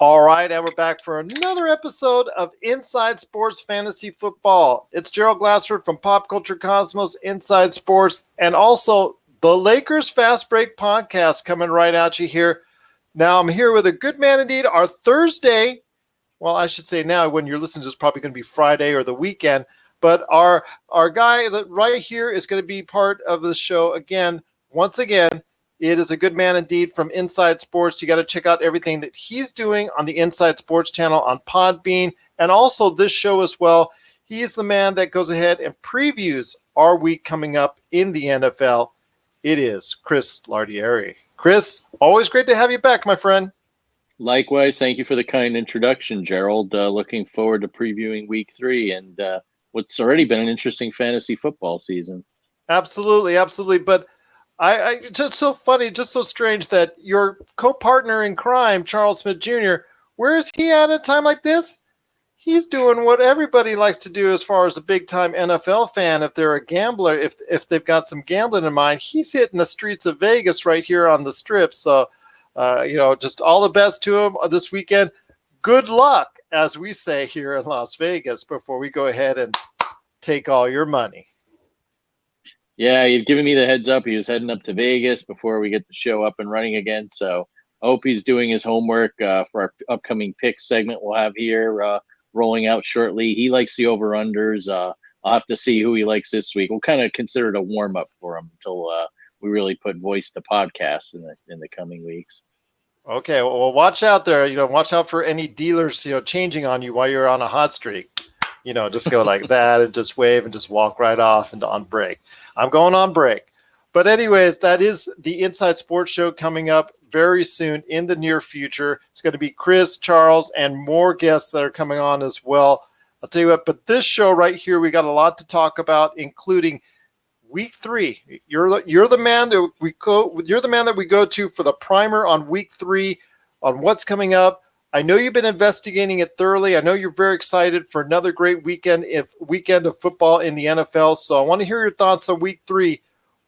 All right, and we're back for another episode of Inside Sports Fantasy Football. It's Gerald Glassford from Pop Culture Cosmos, Inside Sports, and also the Lakers Fast Break podcast coming right at you here. Now, I'm here with a good man indeed. Our Thursday, well, I should say now when you're listening, it's probably going to be Friday or the weekend, but our guy that right here is going to be part of the show again, once again. It is a good man indeed from Inside Sports. You got to check out everything that he's doing on the Inside Sports channel on Podbean and also this show as well. He is the man that goes ahead and previews our week coming up in the NFL. It is Chris Lardieri. Chris, always great to have you back, my friend. Likewise, thank you for the kind introduction, Gerald. Looking forward to previewing Week 3 and what's already been an interesting fantasy football season. Absolutely, absolutely. But I just so funny, just so strange that your co-partner in crime, Charles Smith Jr., where is he at a time like this? He's doing what everybody likes to do as far as a big-time NFL fan. If they're a gambler, if they've got some gambling in mind, he's hitting the streets of Vegas right here on the Strip. So, just all the best to him this weekend. Good luck, as we say here in Las Vegas, before we go ahead and take all your money. Yeah, you've given me the heads up. He was heading up to Vegas before we get the show up and running again. So I hope he's doing his homework for our upcoming pick segment we'll have here rolling out shortly. He likes the over-unders. I'll have to see who he likes this week. We'll kind of consider it a warm-up for him until we really put voice to podcasts in the coming weeks. Okay, well, watch out there. Watch out for any dealers, changing on you while you're on a hot streak. Just go like that and just wave and just walk right off and on break. I'm going on break. But anyways, that is the Inside Sports Show coming up very soon in the near future. It's going to be Chris, Charles, and more guests that are coming on as well. I'll tell you what, but this show right here, we got a lot to talk about, including Week 3. You're the man that we go to for the primer on Week 3 on what's coming up. I know you've been investigating it thoroughly. I know you're very excited for another great weekend of football in the NFL. So I want to hear your thoughts on Week 3.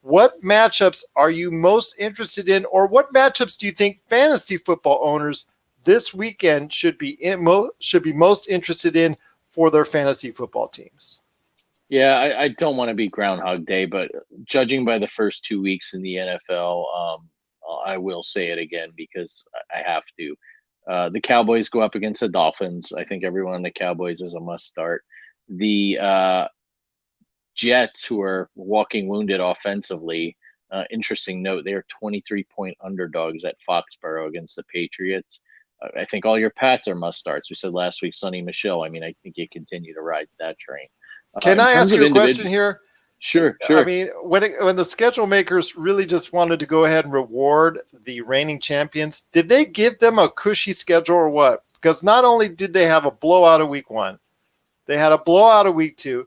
What matchups are you most interested in, or what matchups do you think fantasy football owners this weekend should be most interested in for their fantasy football teams? Yeah, I don't want to be Groundhog Day, but judging by the first 2 weeks in the NFL, I will say it again because I have to. The Cowboys go up against the Dolphins. I think everyone on the Cowboys is a must start. The Jets, who are walking wounded offensively, interesting note, they are 23-point underdogs at Foxborough against the Patriots. I think all your Pats are must starts. We said last week, Sonny Michel. I mean, I think you continue to ride that train. Can I ask you a question here? Sure. I mean, when the schedule makers really just wanted to go ahead and reward the reigning champions, did they give them a cushy schedule or what? Because not only did they have a blowout of Week 1, they had a blowout of Week 2,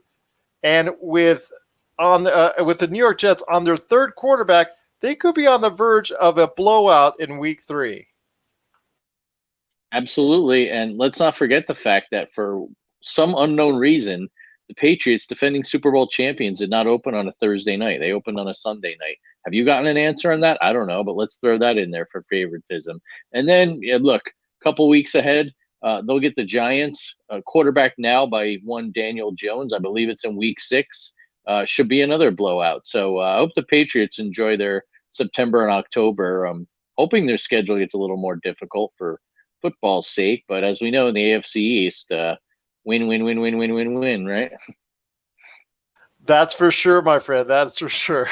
and with the New York Jets on their third quarterback, they could be on the verge of a blowout in Week 3. Absolutely, and let's not forget the fact that for some unknown reason, the Patriots, defending Super Bowl champions, did not open on a Thursday night. They opened on a Sunday night. Have you gotten an answer on that? I don't know, but let's throw that in there for favoritism. And then, look, a couple weeks ahead, they'll get the Giants. Quarterback now by one Daniel Jones. I believe it's in Week 6. Should be another blowout. So I hope the Patriots enjoy their September and October. Hoping their schedule gets a little more difficult for football's sake. But as we know in the AFC East, win, win, win, win, win, win, win, right? That's for sure, my friend. That's for sure.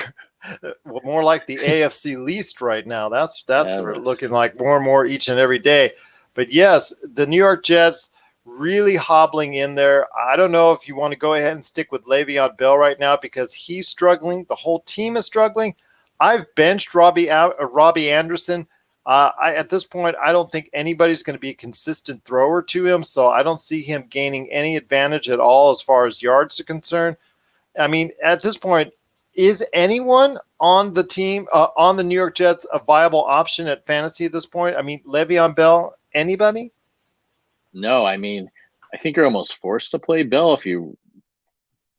More like the AFC least right now. That's looking like more and more each and every day. But yes, the New York Jets really hobbling in there. I don't know if you want to go ahead and stick with Le'Veon Bell right now because he's struggling. The whole team is struggling. I've benched Robbie Anderson. At this point, I don't think anybody's going to be a consistent thrower to him, so I don't see him gaining any advantage at all as far as yards are concerned. I mean, at this point, is anyone on the team, on the New York Jets, a viable option at fantasy at this point? I mean, Le'Veon Bell, anybody? No, I mean, I think you're almost forced to play Bell if you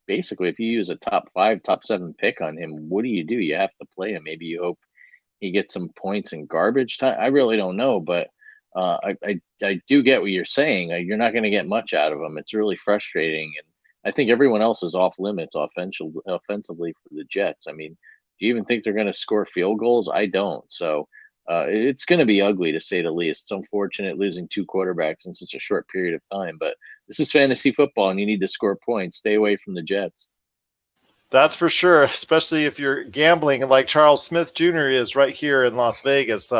use a top 5, top 7 pick on him. What do? You have to play him. Maybe you hope he gets some points in garbage time. I really don't know, but I do get what you're saying. You're not going to get much out of them. It's really frustrating, and I think everyone else is off limits offensively for the Jets. I mean, do you even think they're going to score field goals? I don't. So it's going to be ugly to say the least. It's unfortunate losing two quarterbacks in such a short period of time, but this is fantasy football, and you need to score points. Stay away from the Jets. That's for sure, especially if you're gambling like Charles Smith Jr. is right here in Las Vegas.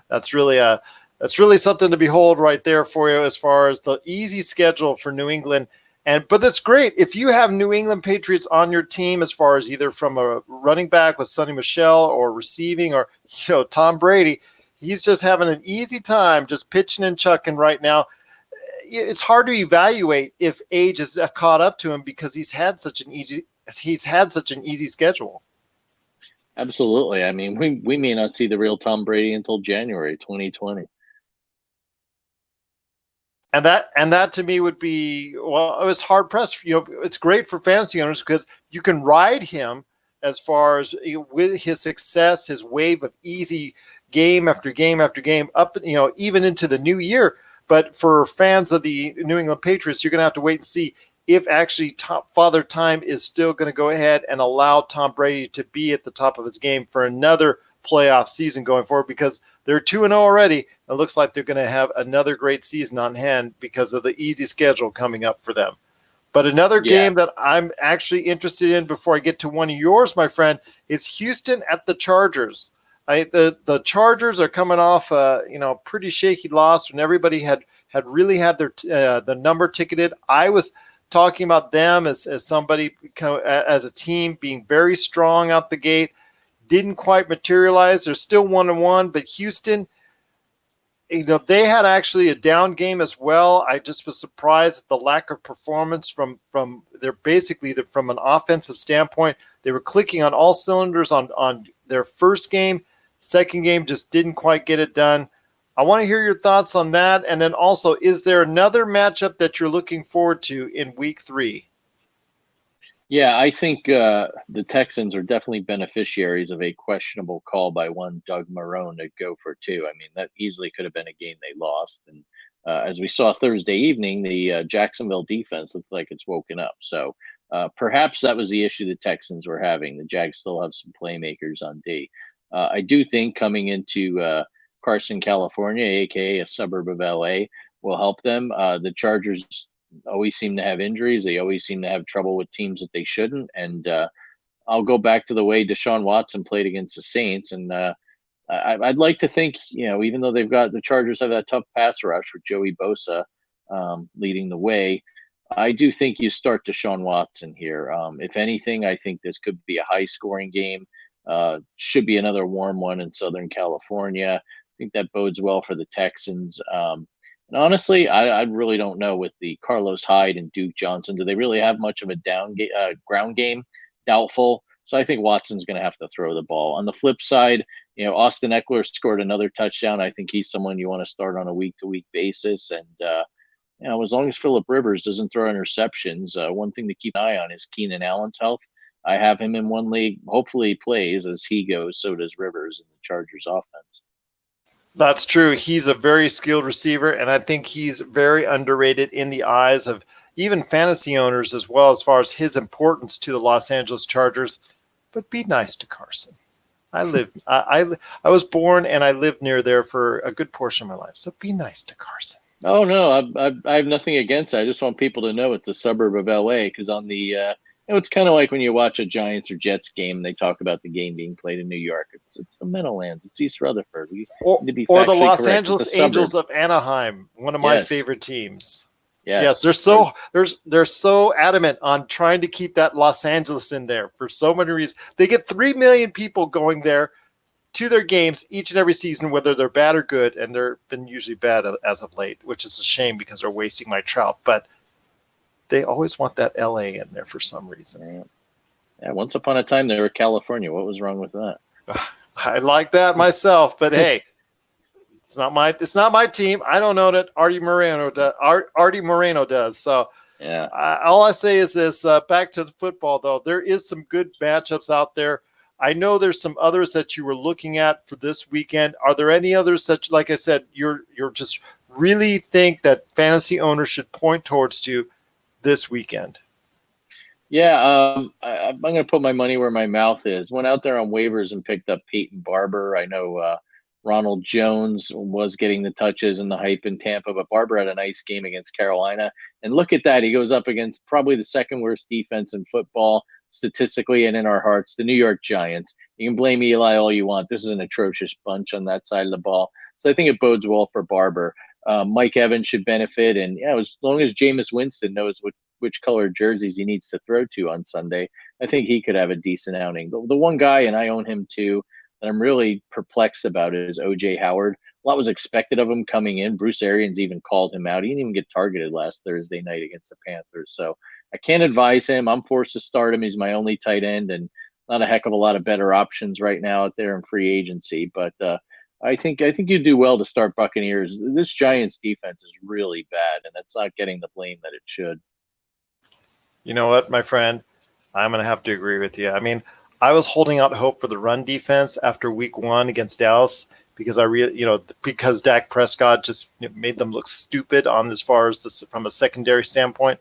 That's really a that's really something to behold right there for you as far as the easy schedule for New England. But that's great if you have New England Patriots on your team as far as either from a running back with Sonny Michel or receiving or Tom Brady. He's just having an easy time just pitching and chucking right now. It's hard to evaluate if age has caught up to him because he's had such an easy schedule. Absolutely. I mean, we may not see the real Tom Brady until January 2020. And that to me would be, well, it was hard pressed. It's great for fantasy owners because you can ride him as far as with his success, his wave of easy game after game after game up, even into the new year. But for fans of the New England Patriots, you're going to have to wait and see if actually Father Time is still going to go ahead and allow Tom Brady to be at the top of his game for another playoff season going forward, because they're 2-0 already. It looks like they're going to have another great season on hand because of the easy schedule coming up for them. But another game that I'm actually interested in before I get to one of yours, my friend, is Houston at the Chargers. The Chargers are coming off pretty shaky loss when everybody had really had their the number ticketed. I was talking about them as somebody as a team being very strong out the gate. Didn't quite materialize. They're still 1-1, but Houston, they had actually a down game as well. I just was surprised at the lack of performance from from an offensive standpoint. They were clicking on all cylinders on their first game. Second game just didn't quite get it done. I want to hear your thoughts on that. And then also, is there another matchup that you're looking forward to in week 3? Yeah, I think the Texans are definitely beneficiaries of a questionable call by one Doug Marrone to go for 2. I mean, that easily could have been a game they lost. And as we saw Thursday evening, the Jacksonville defense looked like it's woken up. So perhaps that was the issue the Texans were having. The Jags still have some playmakers on D. I do think coming into Carson, California, aka a suburb of LA, will help them. The Chargers always seem to have injuries. They always seem to have trouble with teams that they shouldn't. And I'll go back to the way Deshaun Watson played against the Saints. And I'd like to think, even though the Chargers have that tough pass rush with Joey Bosa leading the way, I do think you start Deshaun Watson here. If anything, I think this could be a high scoring game. Should be another warm one in Southern California. I think that bodes well for the Texans. And honestly, I really don't know with the Carlos Hyde and Duke Johnson. Do they really have much of a ground game? Doubtful. So I think Watson's going to have to throw the ball. On the flip side, Austin Eckler scored another touchdown. I think he's someone you want to start on a week-to-week basis. And, as long as Phillip Rivers doesn't throw interceptions, one thing to keep an eye on is Keenan Allen's health. I have him in one league. Hopefully he plays. As he goes, so does Rivers in the Chargers offense. That's true. He's a very skilled receiver, and I think he's very underrated in the eyes of even fantasy owners as well, as far as his importance to the Los Angeles Chargers. But be nice to Carson. I was born and I lived near there for a good portion of my life. So be nice to Carson. Oh no, I have nothing against it. I just want people to know it's a suburb of LA, because on the it's kind of like when you watch a Giants or Jets game, they talk about the game being played in New York. It's the Meadowlands. It's East Rutherford. We need to be or the Los correct. Angeles Angels of Anaheim, one of my favorite teams. Yes, they're so adamant on trying to keep that Los Angeles in there for so many reasons. They get 3 million people going there to their games each and every season, whether they're bad or good, and they've been usually bad as of late, which is a shame because they're wasting my trout. But they always want that LA in there for some reason. Yeah, once upon a time they were California. What was wrong with that? I like that myself, but hey, it's not my team. I don't know that Artie Moreno does. So yeah, all I say is this: back to the football, though. There is some good matchups out there. I know there's some others that you were looking at for this weekend. Are there any others that, like I said, you're just really think that fantasy owners should point towards to this weekend? Yeah, I'm going to put my money where my mouth is. Went out there on waivers and picked up Peyton Barber. I know Ronald Jones was getting the touches and the hype in Tampa, but Barber had a nice game against Carolina. And look at that. He goes up against probably the second worst defense in football, statistically and in our hearts, the New York Giants. You can blame Eli all you want. This is an atrocious bunch on that side of the ball. So I think it bodes well for Barber. Mike Evans should benefit. And yeah, as long as Jameis Winston knows which color jerseys he needs to throw to on Sunday, I think he could have a decent outing. The one guy, and I own him too, that I'm really perplexed about is OJ Howard. A lot was expected of him coming in. Bruce Arians even called him out. He didn't even get targeted last Thursday night against the Panthers. So I can't advise him. I'm forced to start him. He's my only tight end, and not a heck of a lot of better options right now out there in free agency. But I think you do well to start Buccaneers. This Giants defense is really bad, and it's not getting the blame that it should. You know what, my friend? I'm going to have to agree with you. I mean, I was holding out hope for the run defense after week 1 against Dallas because because Dak Prescott just made them look stupid on as far as from a secondary standpoint.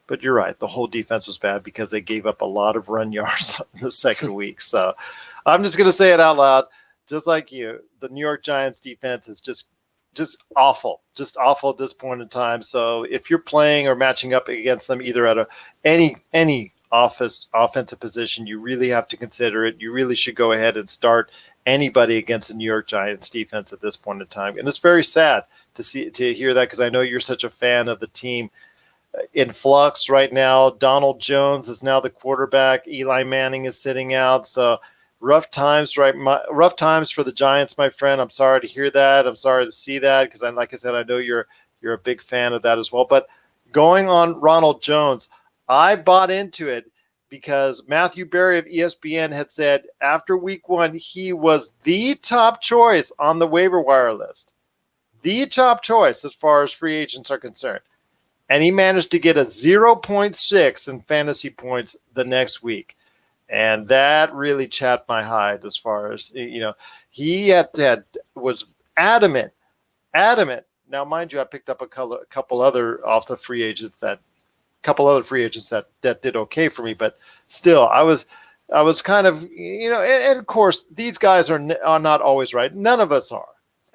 But you're right. The whole defense was bad because they gave up a lot of run yards in the second week. So I'm just going to say it out loud. Just like you, the New York Giants defense is just awful at this point in time. So if you're playing or matching up against them either at any offensive position, you really have to consider it. You really should go ahead and start anybody against the New York Giants defense at this point in time. And it's very sad to hear that, because I know you're such a fan of the team in flux right now. Donald Jones is now the quarterback. Eli Manning is sitting out. So rough times for the Giants, my friend. I'm sorry to hear that. I'm sorry to see that, because like I said, I know you're a big fan of that as well. But going on Ronald Jones, I bought into it because Matthew Berry of ESPN had said after week 1 he was the top choice on the waiver wire list. The top choice as far as free agents are concerned. And he managed to get a 0.6 in fantasy points the next week. And that really chapped my hide as far as, he was adamant. Now, mind you, I picked up a couple other free agents that did okay for me, but still, I was kind of, and of course, these guys are not always right. None of us are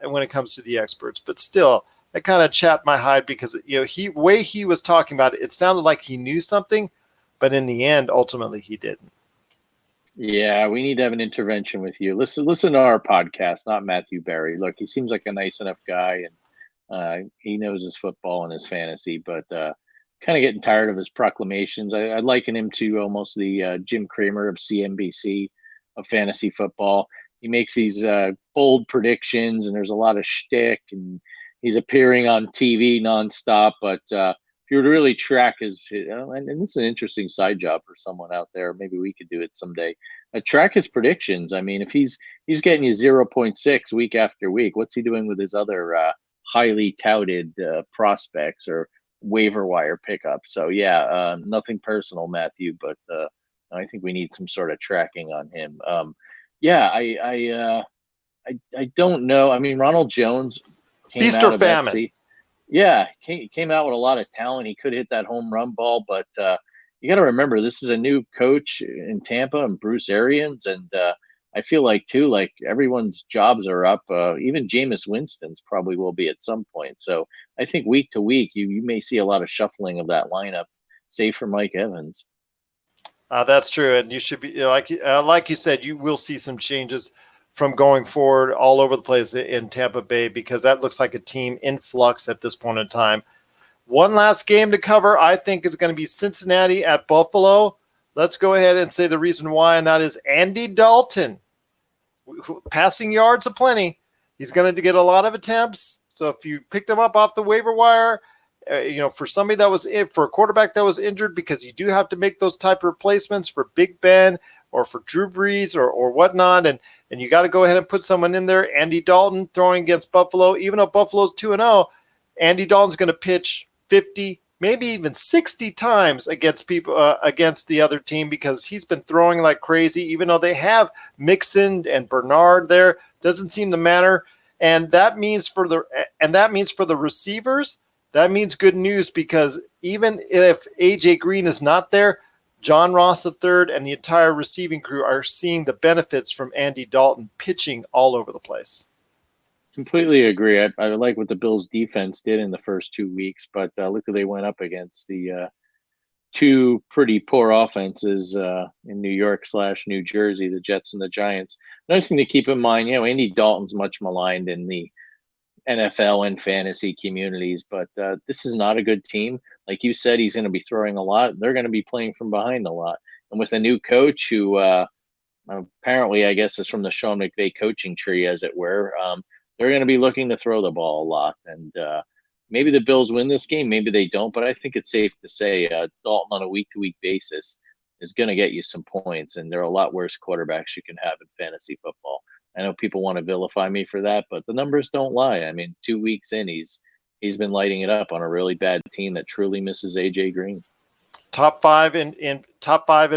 when it comes to the experts, but still, it kind of chapped my hide because, way he was talking about it, it sounded like he knew something, but in the end, ultimately, he didn't. Yeah, we need to have an intervention with you. Listen to our podcast, not Matthew Berry. Look, he seems like a nice enough guy, and he knows his football and his fantasy, but kind of getting tired of his proclamations. I liken him to almost the Jim Cramer of CNBC of fantasy football. He makes these bold predictions, and there's a lot of shtick, and he's appearing on TV nonstop, but if you were to really track and this is an interesting side job for someone out there, maybe we could do it someday. Track his predictions. I mean, if he's getting you 0.6 week after week, what's he doing with his other highly touted prospects or waiver wire pickups? So yeah, nothing personal, Matthew, but I think we need some sort of tracking on him. Yeah, I don't know. I mean, Ronald Jones Feast or famine. SC. Yeah, came out with a lot of talent. He could hit that home run ball, but you got to remember, this is a new coach in Tampa and Bruce Arians, and I feel like everyone's jobs are up. Even Jameis Winston's probably will be at some point. So I think week to week, you may see a lot of shuffling of that lineup, save for Mike Evans. That's true, and you should be like you said, you will see some changes from going forward all over the place in Tampa Bay, because that looks like a team in flux at this point in time. One last game to cover, I think, is going to be Cincinnati at Buffalo. Let's go ahead and say the reason why, and that is Andy Dalton. Passing yards aplenty. He's going to get a lot of attempts. So if you picked him up off the waiver wire, for somebody for a quarterback that was injured, because you do have to make those type of replacements for Big Ben or for Drew Brees or whatnot, and you got to go ahead and put someone in there. Andy Dalton throwing against Buffalo, even though Buffalo's 2-0, Andy Dalton's going to pitch 50 maybe even 60 times against people against the other team because he's been throwing like crazy. Even though they have Mixon and Bernard there, doesn't seem to matter. And that means for the receivers, that means good news because even if AJ Green is not there, John Ross III and the entire receiving crew are seeing the benefits from Andy Dalton pitching all over the place. Completely agree. I like what the Bills defense did in the first 2 weeks, but look who they went up against, the two pretty poor offenses in New York / New Jersey, the Jets and the Giants. Another thing to keep in mind, Andy Dalton's much maligned in the NFL and fantasy communities, but this is not a good team. Like you said, he's going to be throwing a lot. They're going to be playing from behind a lot. And with a new coach who apparently, I guess, is from the Sean McVay coaching tree, as it were, they're going to be looking to throw the ball a lot. And maybe the Bills win this game, maybe they don't, but I think it's safe to say Dalton on a week-to-week basis is going to get you some points, and there are a lot worse quarterbacks you can have in fantasy football. I know people want to vilify me for that, but the numbers don't lie. I mean, 2 weeks in, he's been lighting it up on a really bad team that truly misses AJ Green. Top five in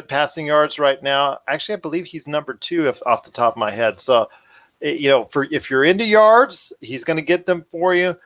passing yards right now. Actually, I believe he's number 2 off the top of my head. So, if you're into yards, he's going to get them for you.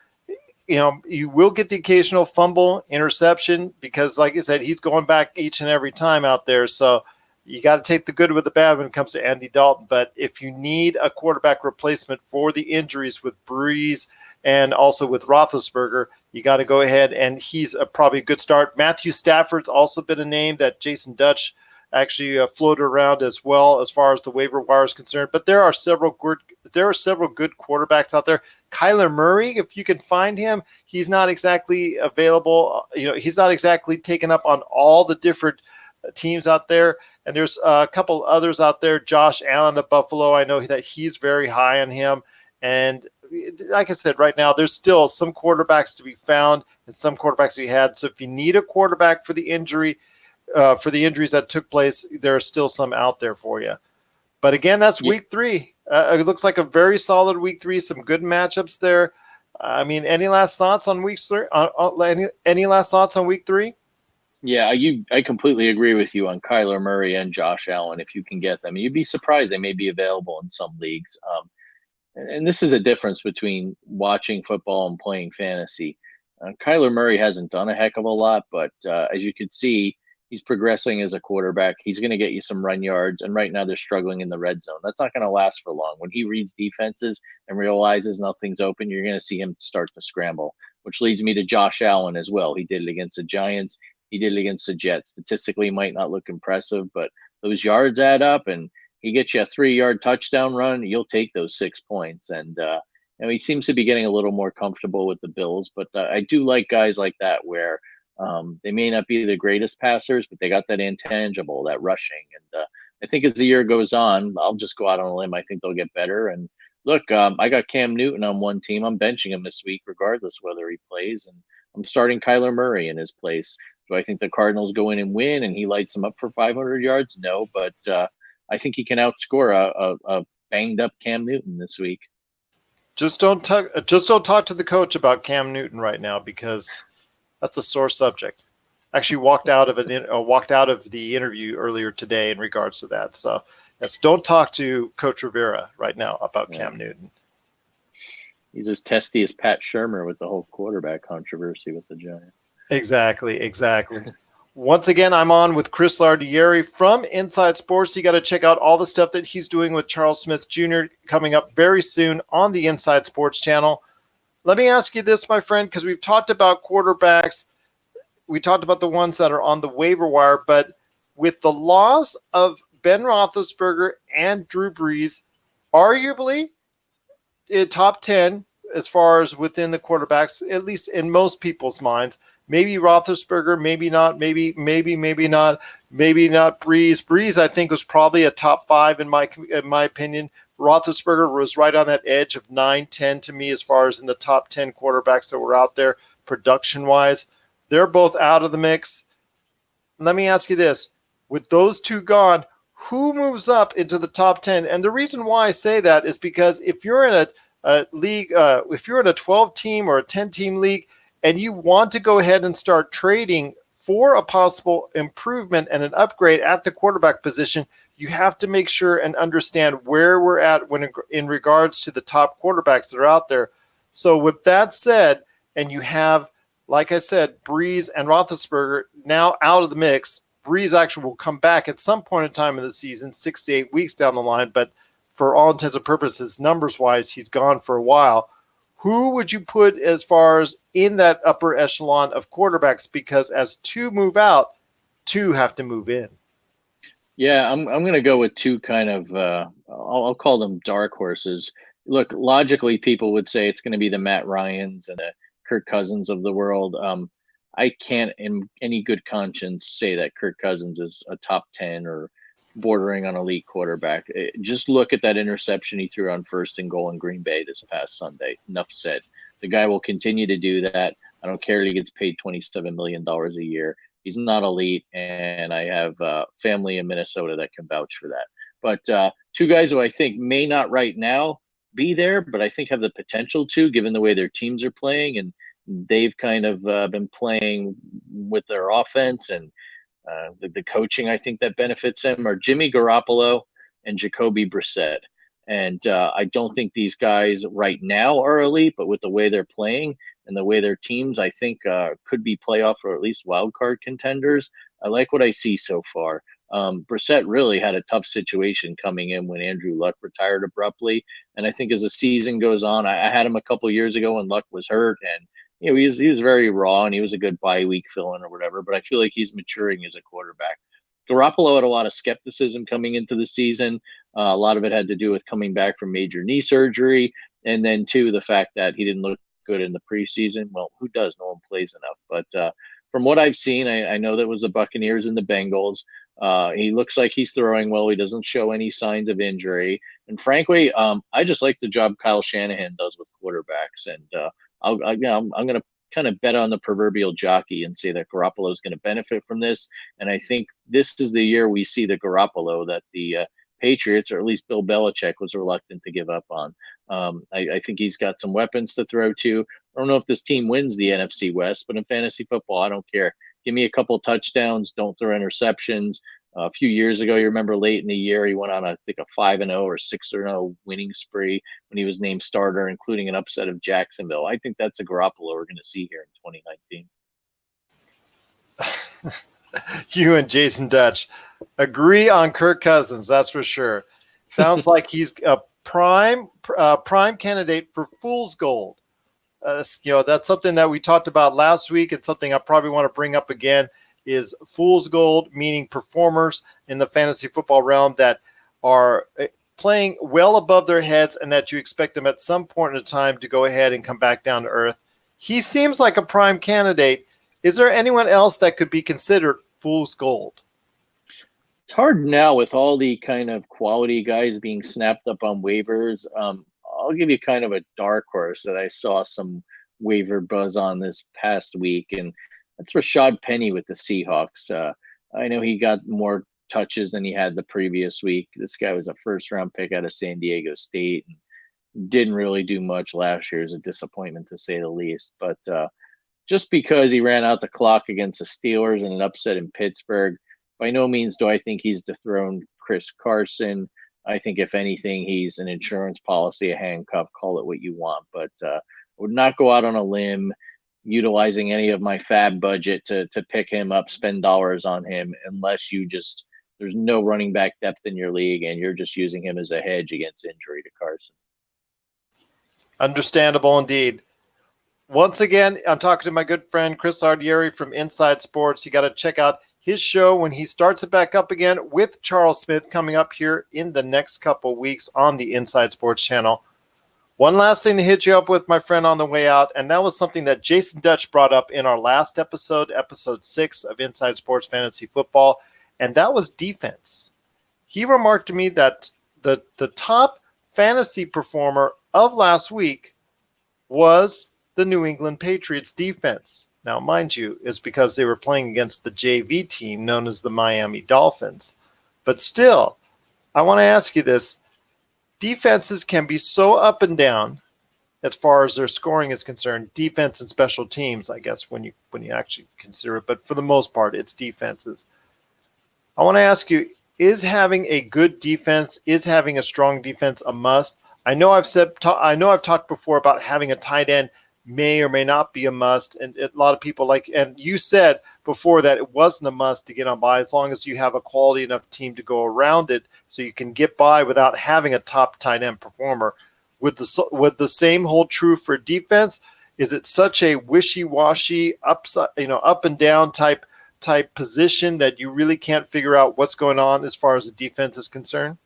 You will get the occasional fumble, interception, because like I said, he's going back each and every time out there. So you got to take the good with the bad when it comes to Andy Dalton. But if you need a quarterback replacement for the injuries with Brees and also with Roethlisberger, you got to go ahead, and he's probably a good start. Matthew Stafford's also been a name that Jason Dutch actually floated around as well as far as the waiver wire is concerned. But there are several good quarterbacks out there. Kyler Murray, if you can find him, he's not exactly available. He's not exactly taken up on all the different teams out there. And there's a couple others out there. Josh Allen of Buffalo, I know that he's very high on him. And like I said, right now, there's still some quarterbacks to be found and some quarterbacks to be had. So if you need a quarterback for the injuries that took place, there are still some out there for you. But again, that's week 3. It looks like a very solid week 3. Some good matchups there. I mean, any last thoughts on week 3? Any last thoughts on week 3? Yeah, I completely agree with you on Kyler Murray and Josh Allen. If you can get them, you'd be surprised they may be available in some leagues. And this is a difference between watching football and playing fantasy. Kyler Murray hasn't done a heck of a lot, but as you can see, he's progressing as a quarterback. He's going to get you some run yards, and right now they're struggling in the red zone. That's not going to last for long. When he reads defenses and realizes nothing's open, you're going to see him start to scramble, which leads me to Josh Allen as well. He did it against the Giants. He did it against the Jets. Statistically, might not look impressive, but those yards add up, and he gets you a 3-yard touchdown run, you'll take those 6 points. And he seems to be getting a little more comfortable with the Bills. But I do like guys like that where they may not be the greatest passers, but they got that intangible, that rushing. And I think as the year goes on, I'll just go out on a limb. I think they'll get better. And look, I got Cam Newton on one team. I'm benching him this week, regardless whether he plays. And I'm starting Kyler Murray in his place. Do I think the Cardinals go in and win and he lights them up for 500 yards? No, but I think he can outscore a banged up Cam Newton this week. Just don't talk to the coach about Cam Newton right now, because that's a sore subject. Actually walked out of the interview earlier today in regards to that. So yes, don't talk to Coach Rivera right now about Cam Newton. He's as testy as Pat Shurmur with the whole quarterback controversy with the Giants. Exactly. Once again, I'm on with Chris Lardieri from Inside Sports. You got to check out all the stuff that he's doing with Charles Smith Jr. coming up very soon on the Inside Sports channel. Let me ask you this, my friend, because we've talked about quarterbacks. We talked about the ones that are on the waiver wire, but with the loss of Ben Roethlisberger and Drew Brees, arguably in top 10 as far as within the quarterbacks, at least in most people's minds. Maybe Roethlisberger, maybe not, maybe not, maybe not Brees. Brees, I think, was probably a top 5 in my opinion. Roethlisberger was right on that edge of 9, 10 to me as far as in the top 10 quarterbacks that were out there production-wise. They're both out of the mix. Let me ask you this. With those two gone, who moves up into the top 10? And the reason why I say that is because if you're in a league, if you're in a 12-team or a 10-team league, and you want to go ahead and start trading for a possible improvement and an upgrade at the quarterback position, you have to make sure and understand where we're at when in regards to the top quarterbacks that are out there. So with that said, and you have, like I said, Brees and Roethlisberger now out of the mix. Brees actually will come back at some point in time in the season, 6 to 8 weeks down the line, but for all intents and purposes, numbers-wise, he's gone for a while. Who would you put as far as in that upper echelon of quarterbacks? Because as two move out, two have to move in. Yeah, I'm going to go with two kind of I'll call them dark horses. Look, logically, people would say it's going to be the Matt Ryans and the Kirk Cousins of the world. I can't, in any good conscience, say that Kirk Cousins is a top 10 or bordering on elite quarterback. Just look at that interception he threw on 1st and goal in Green Bay this past Sunday. Enough said. The guy will continue to do that. I don't care if he gets paid $27 million a year. He's not elite, and I have family in Minnesota that can vouch for that. But two guys who I think may not right now be there, but I think have the potential to, given the way their teams are playing, and they've kind of been playing with their offense and the coaching, I think that benefits them, are Jimmy Garoppolo and Jacoby Brissett. And I don't think these guys right now are elite, but with the way they're playing and the way their teams, I think, could be playoff or at least wild card contenders. I like what I see so far. Brissett really had a tough situation coming in when Andrew Luck retired abruptly. And I think as the season goes on, I had him a couple of years ago when Luck was hurt, and he was very raw, and he was a good bye week fill-in or whatever. But I feel like he's maturing as a quarterback. Garoppolo had a lot of skepticism coming into the season. A lot of it had to do with coming back from major knee surgery, and then the fact that he didn't look good in the preseason. Well, who does? No one plays enough. But from what I've seen, I know that was the Buccaneers and the Bengals. He looks like he's throwing well. He doesn't show any signs of injury. And frankly, I just like the job Kyle Shanahan does with quarterbacks. And I'm going to kind of bet on the proverbial jockey and say that Garoppolo is going to benefit from this. And I think this is the year we see the Garoppolo that the Patriots, or at least Bill Belichick, was reluctant to give up on. I think he's got some weapons to throw to. I don't know if this team wins the NFC West, but in fantasy football, I don't care. Give me a couple touchdowns. Don't throw interceptions. A few years ago, you remember late in the year, he went on, I think, a 5-0 or 6-0 winning spree when he was named starter, including an upset of Jacksonville. I think that's a Garoppolo we're going to see here in 2019. You and Jason Dutch agree on Kirk Cousins, that's for sure. Sounds like he's a prime candidate for fool's gold. That's something that we talked about last week. It's something I probably want to bring up again, is fool's gold, meaning performers in the fantasy football realm that are playing well above their heads and that you expect them at some point in time to go ahead and come back down to earth. He seems like a prime candidate. Is there anyone else that could be considered fool's gold? It's hard now with all the kind of quality guys being snapped up on waivers. I'll give you kind of a dark horse that I saw some waiver buzz on this past week, and that's Rashad Penny with the Seahawks. I know he got more touches than he had the previous week. This guy was a first-round pick out of San Diego State and didn't really do much last year. It was a disappointment, to say the least. But just because he ran out the clock against the Steelers and an upset in Pittsburgh, by no means do I think he's dethroned Chris Carson. I think, if anything, he's an insurance policy, a handcuff, call it what you want. But I would not go out on a limb utilizing any of my fab budget to pick him up, spend dollars on him, unless there's no running back depth in your league and you're just using him as a hedge against injury to Carson. Understandable indeed. Once again, I'm talking to my good friend Chris Lardieri from Inside Sports. You got to check out his show when he starts it back up again with Charles Smith, coming up here in the next couple weeks on the Inside Sports channel. One last thing to hit you up with, my friend, on the way out, and that was something that Jason Dutch brought up in our last episode 6 of Inside Sports Fantasy Football, and that was defense. He remarked to me that the top fantasy performer of last week was the New England Patriots defense. Now, mind you, it's because they were playing against the JV team known as the Miami Dolphins. But still, I want to ask you this. Defenses can be so up and down. as far as their scoring is concerned. Defense and special teams, I guess, when you actually consider it. But for the most part, it's defenses. I want to ask you, is having a good defense, is having a strong defense a must? I know I've talked before about having a tight end may or may not be a must, and a lot of people and you said before that it wasn't a must to get on by as long as you have a quality enough team to go around it so you can get by without having a top tight end performer. Would the same hold true for defense? Is it such a wishy-washy up and down type position that you really can't figure out what's going on as far as the defense is concerned?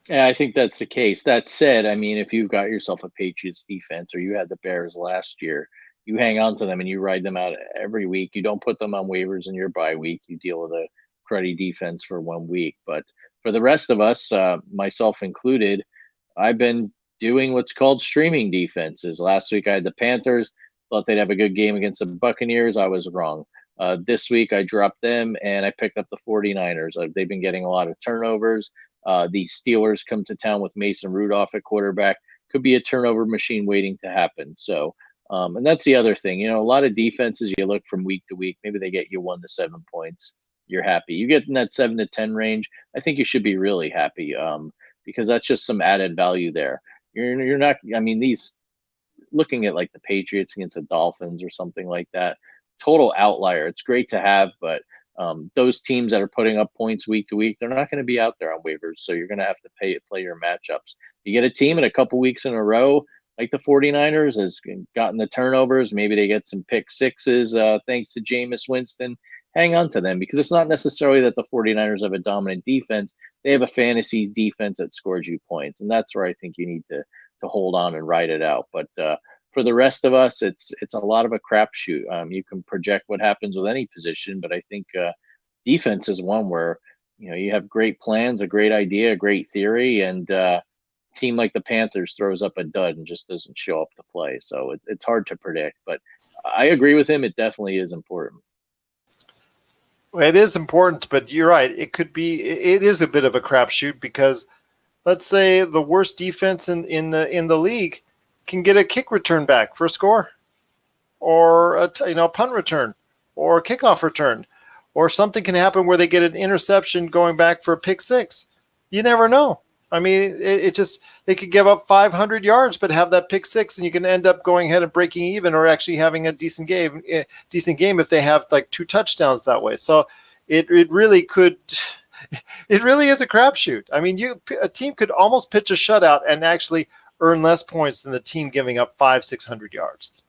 Yeah, I think that's the case. That said, I mean, if you've got yourself a Patriots defense or you had the Bears last year, you hang on to them and you ride them out every week. You don't put them on waivers in your bye week. You deal with a cruddy defense for 1 week. But for the rest of us, myself included, I've been doing what's called streaming defenses. Last week I had the Panthers, thought they'd have a good game against the Buccaneers. I was wrong. This week I dropped them and I picked up the 49ers. They've been getting a lot of turnovers. The Steelers come to town with Mason Rudolph at quarterback. Could be a turnover machine waiting to happen. So, and that's the other thing. A lot of defenses, you look from week to week, maybe they get you 1 to 7 points. You're happy. You get in that 7 to 10 range, I think you should be really happy because that's just some added value there. You're not, I mean, these looking at like the Patriots against the Dolphins or something like that, total outlier. It's great to have, but those teams that are putting up points week to week, they're not going to be out there on waivers. So you're going to have to play your matchups. You get a team in a couple weeks in a row, like the 49ers has gotten the turnovers. Maybe they get some pick sixes thanks to Jameis Winston. Hang on to them because it's not necessarily that the 49ers have a dominant defense. They have a fantasy defense that scores you points. And that's where I think you need to hold on and ride it out. But for the rest of us, it's a lot of a crapshoot. You can project what happens with any position, but I think defense is one where you have great plans, a great idea, a great theory, and a team like the Panthers throws up a dud and just doesn't show up to play. So it's hard to predict, but I agree with him. It definitely is important. Well, it is important, but you're right. It is a bit of a crapshoot because let's say the worst defense in the league can get a kick return back for a score, or a punt return, or a kickoff return, or something can happen where they get an interception going back for a pick six. You never know. I mean, they could give up 500 yards, but have that pick six, and you can end up going ahead and breaking even, or actually having a decent game if they have like 2 touchdowns that way. So it really could. It really is a crapshoot. I mean, a team could almost pitch a shutout and actually earn less points than the team giving up 500-600 yards.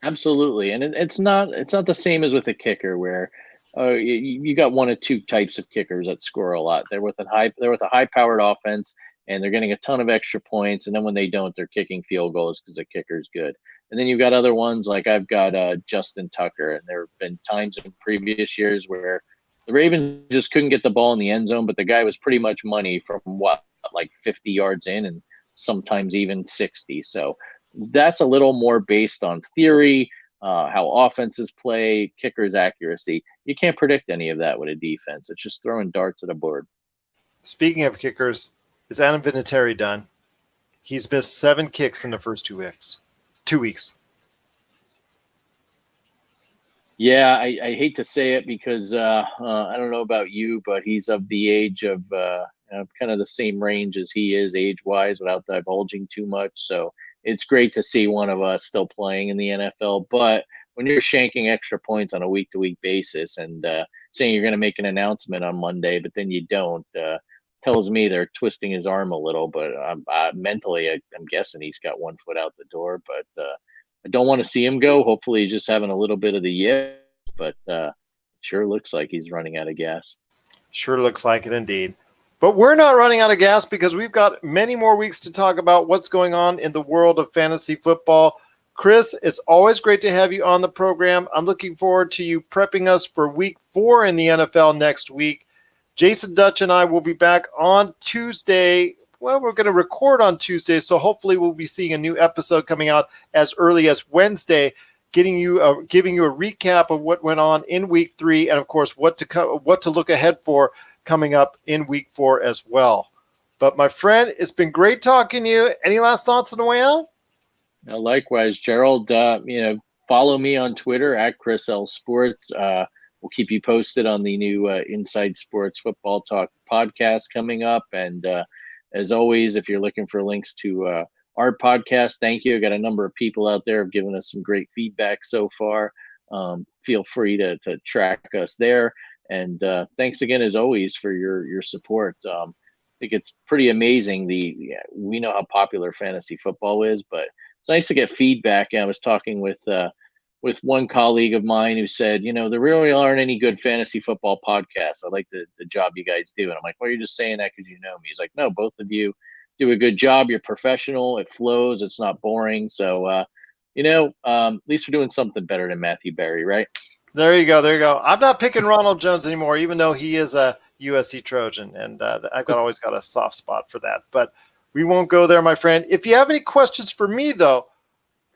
Absolutely, and it's not the same as with a kicker where you got 1 or 2 types of kickers that score a lot. They're with a high-powered offense, and they're getting a ton of extra points. And then when they don't, they're kicking field goals because the kicker's good. And then you've got other ones like I've got Justin Tucker, and there have been times in previous years where the Ravens just couldn't get the ball in the end zone, but the guy was pretty much money from like 50 yards in, and sometimes even 60. So that's a little more based on theory, how offenses play, kickers' accuracy. You can't predict any of that with a defense. It's just throwing darts at a board. Speaking of kickers, is Adam Vinatieri done? He's missed 7 kicks in the first 2 weeks. 2 weeks. Yeah, I hate to say it because I don't know about you, but he's of the age of kind of the same range as he is age-wise without divulging too much. So it's great to see one of us still playing in the NFL. But when you're shanking extra points on a week-to-week basis and saying you're going to make an announcement on Monday, but then you don't, tells me they're twisting his arm a little. But mentally, I'm guessing he's got 1 foot out the door. But I don't want to see him go. Hopefully he's just having a little bit of the yips, but sure looks like he's running out of gas. Sure looks like it indeed. But we're not running out of gas because we've got many more weeks to talk about what's going on in the world of fantasy football. Chris, it's always great to have you on the program. I'm looking forward to you prepping us for week 4 in the NFL next week. Jason Dutch and I will be back on Tuesday. Well, we're going to record on Tuesday, so hopefully we'll be seeing a new episode coming out as early as Wednesday, giving you a recap of what went on in week 3, and of course what to look ahead for coming up in week 4 as well. But my friend, it's been great talking to you. Any last thoughts on the way out? Likewise, Gerald. Follow me on Twitter at Chris L Sports. We'll keep you posted on the new Inside Sports Football Talk podcast coming up. And as always, if you're looking for links to our podcast, thank you. I got a number of people out there have given us some great feedback so far. Feel free to track us there. And thanks again, as always, for your support. I think it's pretty amazing. We know how popular fantasy football is, but it's nice to get feedback. I was talking with one colleague of mine who said, there really aren't any good fantasy football podcasts. I like the job you guys do. And I'm like, well, you're just saying that because you know me. He's like, no, both of you do a good job. You're professional. It flows. It's not boring. So, at least we're doing something better than Matthew Berry, right? There you go. I'm not picking Ronald Jones anymore, even though he is a USC Trojan, and I've always got a soft spot for that. But we won't go there, my friend. If you have any questions for me, though,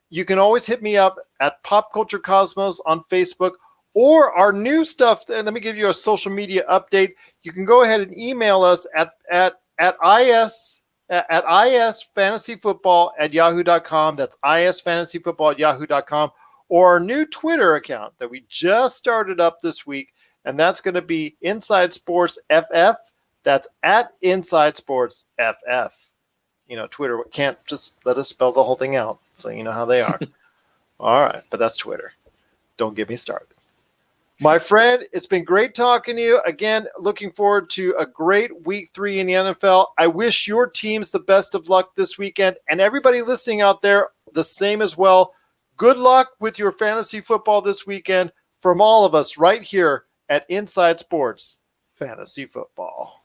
you can always hit me up at Pop Culture Cosmos on Facebook, or our new stuff. And let me give you a social media update. You can go ahead and email us at isfantasyfootball@yahoo.com. That's isfantasyfootball@yahoo.com. Or our new Twitter account that we just started up this week, and that's going to be Inside Sports FF. That's at Inside Sports FF. Twitter can't just let us spell the whole thing out, so you know how they are. All right, but that's Twitter. Don't get me started. My friend, it's been great talking to you. Again, looking forward to a great week 3 in the NFL. I wish your teams the best of luck this weekend, and everybody listening out there, the same as well. Good luck with your fantasy football this weekend from all of us right here at Inside Sports Fantasy Football.